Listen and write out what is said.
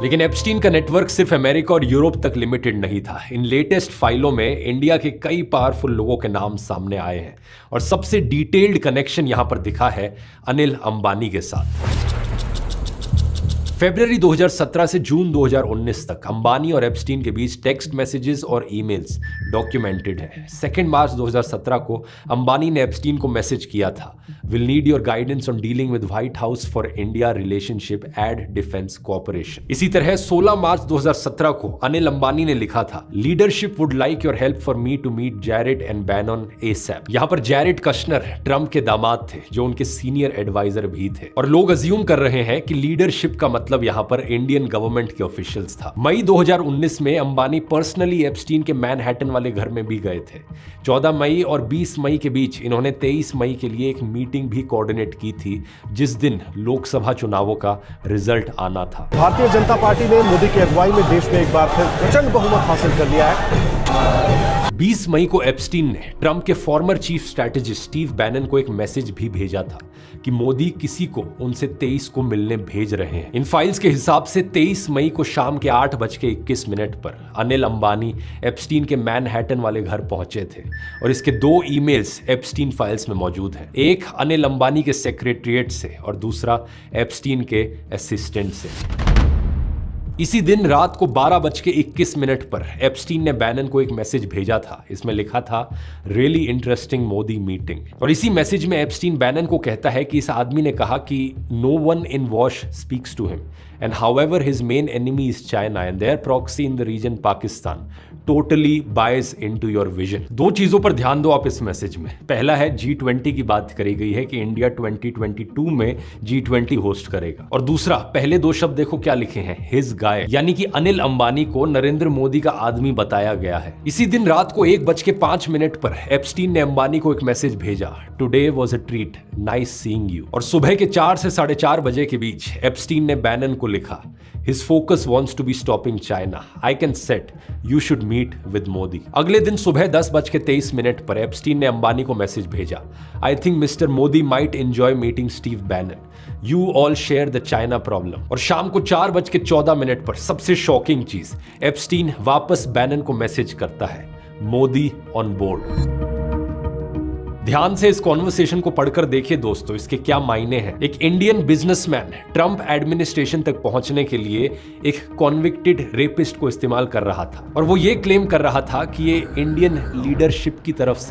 लेकिन एप्स्टीन का नेटवर्क सिर्फ अमेरिका और यूरोप तक लिमिटेड नहीं था। इन लेटेस्ट फाइलों में इंडिया के कई पावरफुल लोगों के नाम सामने आए हैं और सबसे डिटेल्ड कनेक्शन यहां पर दिखा है अनिल अंबानी के साथ। फरवरी 2017 से जून 2019 तक अंबानी और एप्स्टीन के बीच टेक्स्ट मैसेजेस और ईमेल्स डॉक्यूमेंटेड है। 2 मार्च 2017 को अंबानी ने एप्स्टीन को मैसेज किया था, will need your guidance on dealing with white house for India relationship aid defence cooperation. इसी तरह 16 मार्च 2017 को अनिल अंबानी ने लिखा था, leadership would like your help for me to meet Jared and Bannon ASAP. यहां पर जैरेड कश्नर ट्रंप के दामाद थे जो उनके सीनियर एडवाइजर भी थे और लोग अज्यूम कर रहे हैं कि लीडरशिप का मतलब यहां पर इंडियन गवर्नमेंट के ऑफिशियल्स था। मई 2019 में अंबानी पर्सनली एप्स्टीन के मैनहट्टन वाले घर में भी गए थे। 14 मई और 20 मई के बीच इन्होंने 23 मई के लिए एक मीटिंग भी कोऑर्डिनेट की थी जिस दिन लोकसभा चुनावों का रिजल्ट आना था। भारतीय जनता पार्टी ने मोदी की अगुवाई में देश में एक बार फिर प्रचंड बहुमत हासिल कर लिया है। 20 मई को एप्स्टीन ने ट्रंप के former chief strategist Steve Bannon को एक मैसेज भी भेजा था कि मोदी किसी को उनसे 23 को मिलने भेज रहे हैं। इन फाइल्स के हिसाब से 23 मई को शाम के 8:21 पर अनिल अंबानी एप्स्टीन के मैनहट्टन वाले घर पहुंचे थे और इसके 2 ईमेल्स एप्स्टीन फाइल्स में मौजूद हैं। एक अनिल अंबानी के सेक्रेटरिएट से और दूसरा एप्स्टीन के असिस्टेंट से। इसी दिन रात को 12:21 पर एप्स्टीन ने बैनन को एक मैसेज भेजा था। इसमें लिखा था, रियली इंटरेस्टिंग मोदी मीटिंग। और इसी मैसेज में एप्स्टीन बैनन को कहता है कि इस आदमी ने कहा कि no one in Wash speaks to him and however his main enemy is China and their proxy in the region Pakistan totally buys into your vision. 2 चीजों पर ध्यान दो आप इस मैसेज में। पहला है G20 की बात करी गई है कि इंडिया 2022 में G20 होस्ट करेगा और दूसरा पहले 2 शब्द देखो क्या लिखे हैं, हिज गाय, यानी कि अनिल अंबानी को नरेंद्र मोदी का आदमी बताया गया है। इसी दिन रात को 1:05 पर एप्स्टीन ने अंबानी को एक मैसेज भेजा, today was a treat, nice seeing you. और सुबह के 4 से 4:30 बजे के बीच एप्स्टीन ने बैनन को लिखा, his focus wants to be stopping China, I can set, you should meet with Modi. अगले दिन सुबह 10:23 पर एप्स्टीन ने अंबानी को मैसेज भेजा, I think mister Modi might enjoy meeting Steve Bannon, you all share the China problem. और शाम को 4:14 पर सबसे शॉकिंग चीज, एप्स्टीन वापस बैनन को मैसेज करता है, मोदी ऑन बोर्ड। ध्यान से इस कॉन्वर्सेशन को पढ़कर देखिए दोस्तों, इसके क्या मायने हैं। एक इंडियन बिजनेसमैन ट्रंप एडमिनिस्ट्रेशन तक पहुंचने के लिए एक कॉन्विक्टेड रेपिस्ट को इस्तेमाल कर रहा था और वो ये क्लेम कर रहा था कि ये इंडियन लीडरशिप की तरफ से